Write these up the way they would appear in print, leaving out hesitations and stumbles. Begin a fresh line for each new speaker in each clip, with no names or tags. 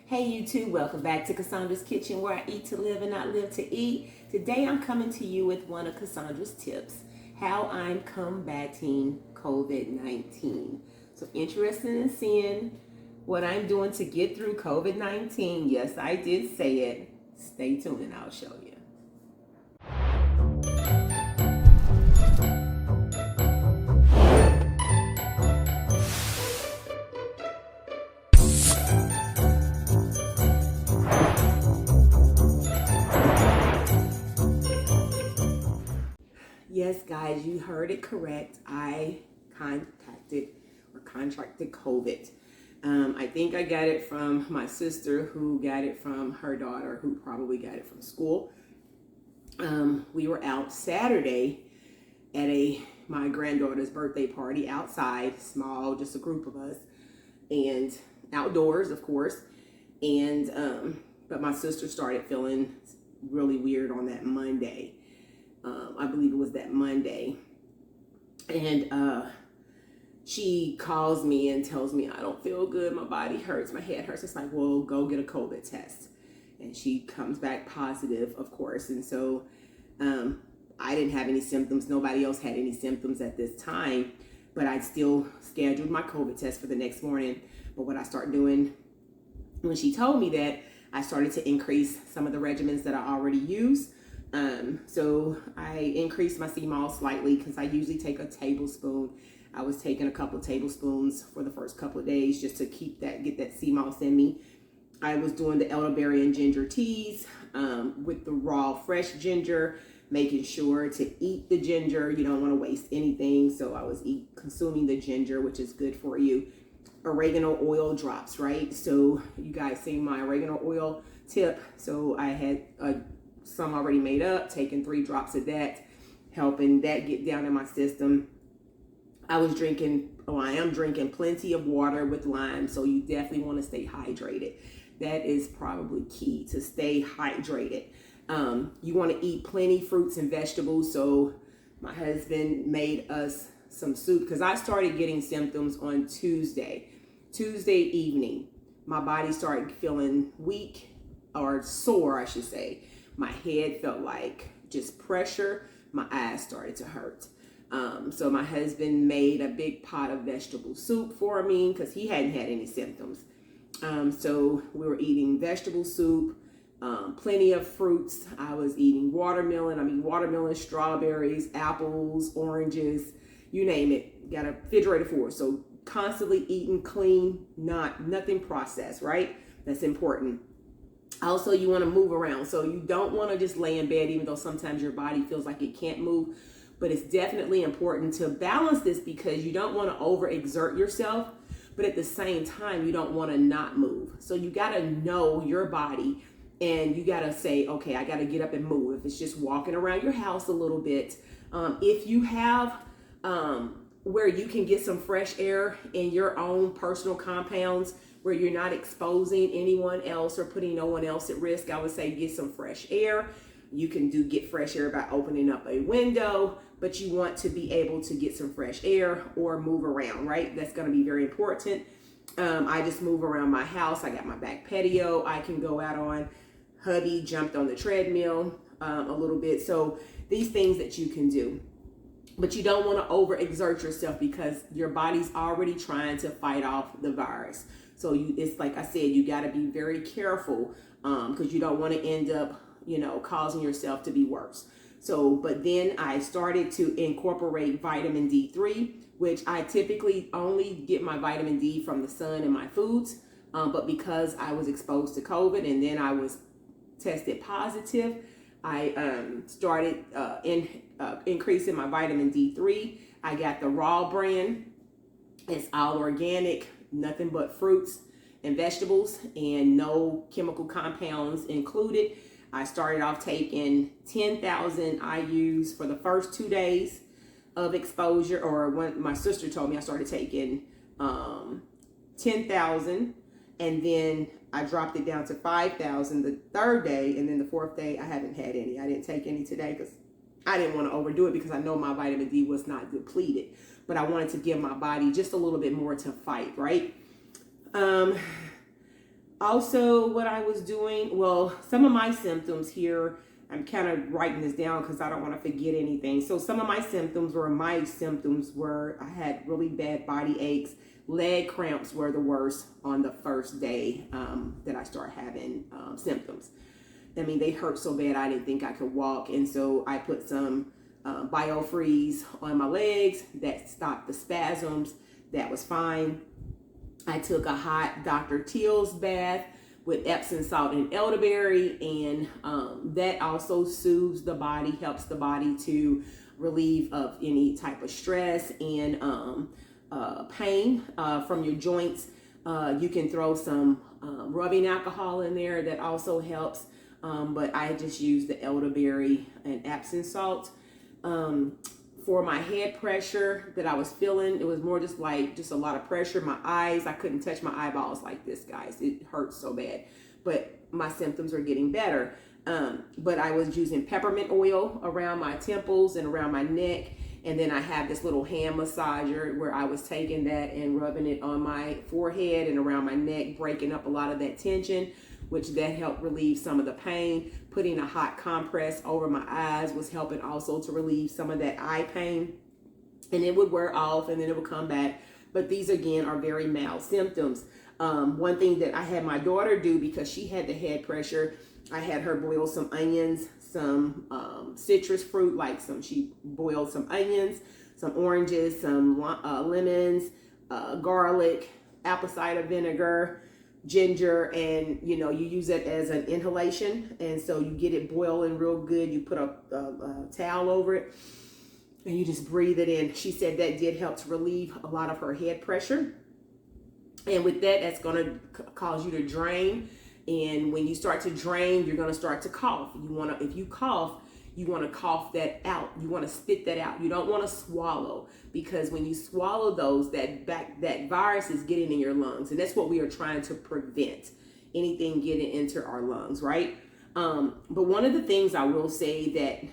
Hey YouTube, welcome back to Kasondra's Kitchen, where I eat to live and not live to eat. Today I'm coming to you with one of Kasondra's tips, how I'm combating COVID-19. So interested in seeing what I'm doing to get through COVID-19. Yes, I did say it. Stay tuned and I'll show you. Yes, guys, you heard it correct. I contracted COVID. I think I got it from my sister, who got it from her daughter, who probably got it from school. We were out Saturday at my granddaughter's birthday party outside, small, just a group of us, and outdoors, of course. And but my sister started feeling really weird on that Monday. I believe it was that Monday. And she calls me and tells me, I don't feel good. My body hurts. My head hurts. It's like, well, go get a COVID test. And she comes back positive, of course. And so I didn't have any symptoms. Nobody else had any symptoms at this time. But I still scheduled my COVID test for the next morning. But what I started doing when she told me that, I started to increase some of the regimens that I already use. So I increased my sea moss slightly because I usually take a tablespoon. I was taking a couple of tablespoons for the first couple of days just to get that sea moss in me. I was doing the elderberry and ginger teas with the raw fresh ginger, making sure to eat the ginger. You don't want to waste anything. So I was consuming the ginger, which is good for you. Oregano oil drops, right? So you guys seen my oregano oil tip. So I had some already made up, taking 3 drops of that, helping that get down in my system. I am drinking plenty of water with lime, so you definitely want to stay hydrated. That is probably key, to stay hydrated. You want to eat plenty fruits and vegetables. So my husband made us some soup because I started getting symptoms on Tuesday evening. My body started feeling weak, or sore, I should say. My head felt like just pressure. My eyes started to hurt. So my husband made a big pot of vegetable soup for me because he hadn't had any symptoms. So we were eating vegetable soup, plenty of fruits. I was eating watermelon, strawberries, apples, oranges, you name it. Got a refrigerator full. So constantly eating clean, nothing processed, right? That's important. Also, you want to move around. So you don't want to just lay in bed, even though sometimes your body feels like it can't move. But it's definitely important to balance this because you don't want to overexert yourself. But at the same time, you don't want to not move. So you got to know your body and you got to say, okay, I got to get up and move. If it's just walking around your house a little bit. If you have where you can get some fresh air in your own personal compounds, where you're not exposing anyone else or putting no one else at risk, I would say get some fresh air. You can get fresh air by opening up a window, but you want to be able to get some fresh air or move around, right? That's going to be very important. I just move around my house. I got my back patio I can go out on. Hubby jumped on the treadmill a little bit. So these things that you can do. But you don't want to overexert yourself because your body's already trying to fight off the virus. So it's like I said, you got to be very careful because you don't want to end up, causing yourself to be worse. So, but then I started to incorporate vitamin D3, which I typically only get my vitamin D from the sun and my foods. But because I was exposed to COVID and then I was tested positive, I started increasing my vitamin D3. I got the raw brand. It's all organic, nothing but fruits and vegetables and no chemical compounds included. I started off taking 10,000 IUs for the first 2 days of exposure, or when my sister told me I started taking 10,000, and then I dropped it down to 5,000 the 3rd day, and then the 4th day I haven't had any. I didn't take any today because I didn't want to overdo it because I know my vitamin D was not depleted, but I wanted to give my body just a little bit more to fight, right? Also, what I was doing, well, some of my symptoms here, I'm kind of writing this down because I don't want to forget anything. So some of my symptoms were I had really bad body aches. Leg cramps were the worst on the first day that I started having symptoms. I mean, they hurt so bad I didn't think I could walk. And so I put some BioFreeze on my legs that stopped the spasms. That was fine. I took a hot Dr. Teal's bath with Epsom salt and elderberry, and that also soothes the body, helps the body to relieve of any type of stress and pain from your joints. You can throw some rubbing alcohol in there that also helps, but I just use the elderberry and Epsom salt. For my head pressure that I was feeling, it was more just a lot of pressure. My eyes, I couldn't touch my eyeballs like this, guys. It hurts so bad, but my symptoms are getting better. But I was using peppermint oil around my temples and around my neck. And then I have this little hand massager where I was taking that and rubbing it on my forehead and around my neck, breaking up a lot of that tension, which that helped relieve some of the pain. Putting a hot compress over my eyes was helping also to relieve some of that eye pain. And it would wear off and then it would come back. But these again are very mild symptoms. One thing that I had my daughter do, because she had the head pressure, I had her boil some onions, some citrus fruit, she boiled some onions, some oranges, some lemons, garlic, apple cider vinegar, ginger, and you use it as an inhalation. And so you get it boiling real good. You put a towel over it and you just breathe it in. She said that did help to relieve a lot of her head pressure. And with that, that's going to cause you to drain. And when you start to drain, you're going to start to cough. If you cough, you want to cough that out. You want to spit that out. You don't want to swallow, because when you swallow those, that virus is getting in your lungs. And that's what we are trying to prevent, anything getting into our lungs, right? But one of the things I will say that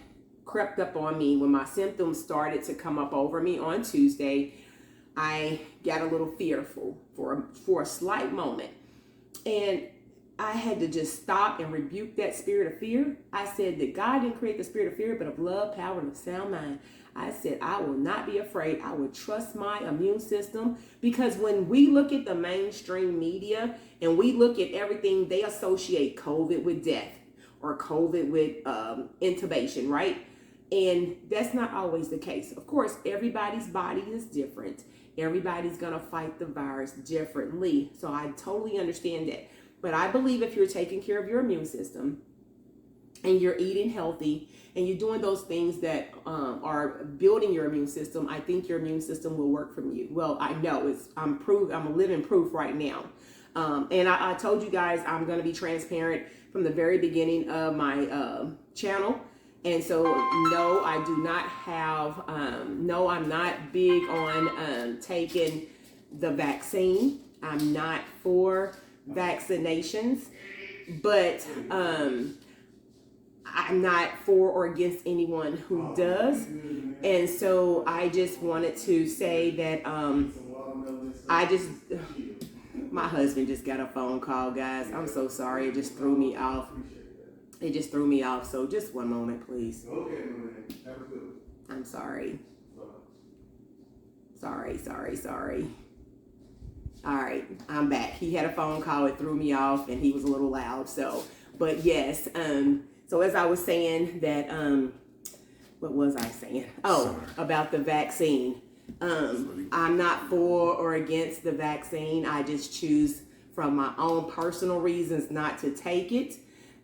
crept up on me when my symptoms started to come up over me on Tuesday, I got a little fearful for a slight moment. And I had to just stop and rebuke that spirit of fear. I said that God didn't create the spirit of fear, but of love, power, and of sound mind. I said, I will not be afraid. I will trust my immune system, because when we look at the mainstream media and we look at everything, they associate COVID with death or COVID with intubation, right? And that's not always the case. Of course, everybody's body is different. Everybody's going to fight the virus differently. So I totally understand that. But I believe if you're taking care of your immune system and you're eating healthy and you're doing those things that are building your immune system, I think your immune system will work for you. Well, I know I'm a living proof right now. And I told you guys I'm going to be transparent from the very beginning of my channel. And so, no, I do not have, no, I'm not big on taking the vaccine. I'm not for vaccinations, but I'm not for or against anyone who does. And so I just wanted to say that my husband just got a phone call, guys. I'm so sorry. It just threw me off. So just one moment, please. Okay, man. Have a good one. I'm sorry. Sorry. All right, I'm back. He had a phone call. It threw me off, and he was a little loud. So, but yes. So as I was saying that, what was I saying? Oh, about the vaccine. I'm not for or against the vaccine. I just choose from my own personal reasons not to take it.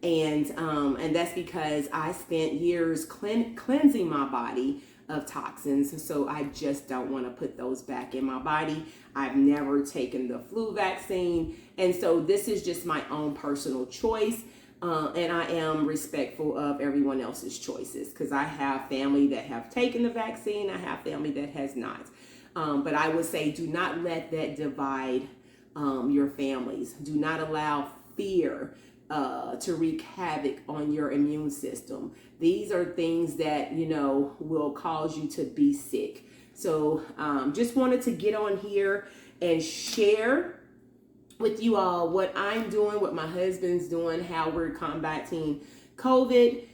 And that's because I spent years cleansing my body of toxins. So I just don't want to put those back in my body. I've never taken the flu vaccine. And so this is just my own personal choice. And I am respectful of everyone else's choices, because I have family that have taken the vaccine. I have family that has not. But I would say do not let that divide your families. Do not allow fear to wreak havoc on your immune system. These are things that, will cause you to be sick. So just wanted to get on here and share with you all what I'm doing, what my husband's doing, how we're combating COVID.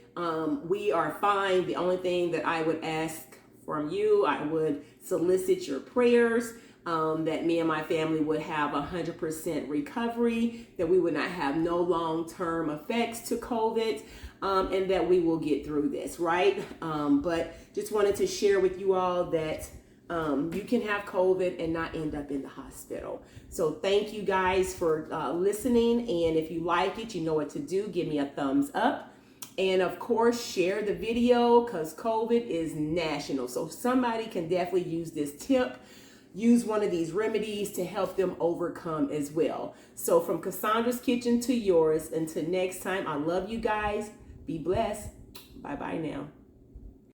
We are fine. The only thing that I would ask from you, I would solicit your prayers, that me and my family would have 100% recovery, that we would not have no long-term effects to COVID, and that we will get through this, right? But just wanted to share with you all that you can have COVID and not end up in the hospital. So thank you guys for listening. And if you like it, you know what to do. Give me a thumbs up. And of course, share the video because COVID is national. So somebody can definitely use this tip. Use one of these remedies to help them overcome as well. So from Kasondra's kitchen to yours, until next time, I love you guys. Be blessed. Bye-bye now.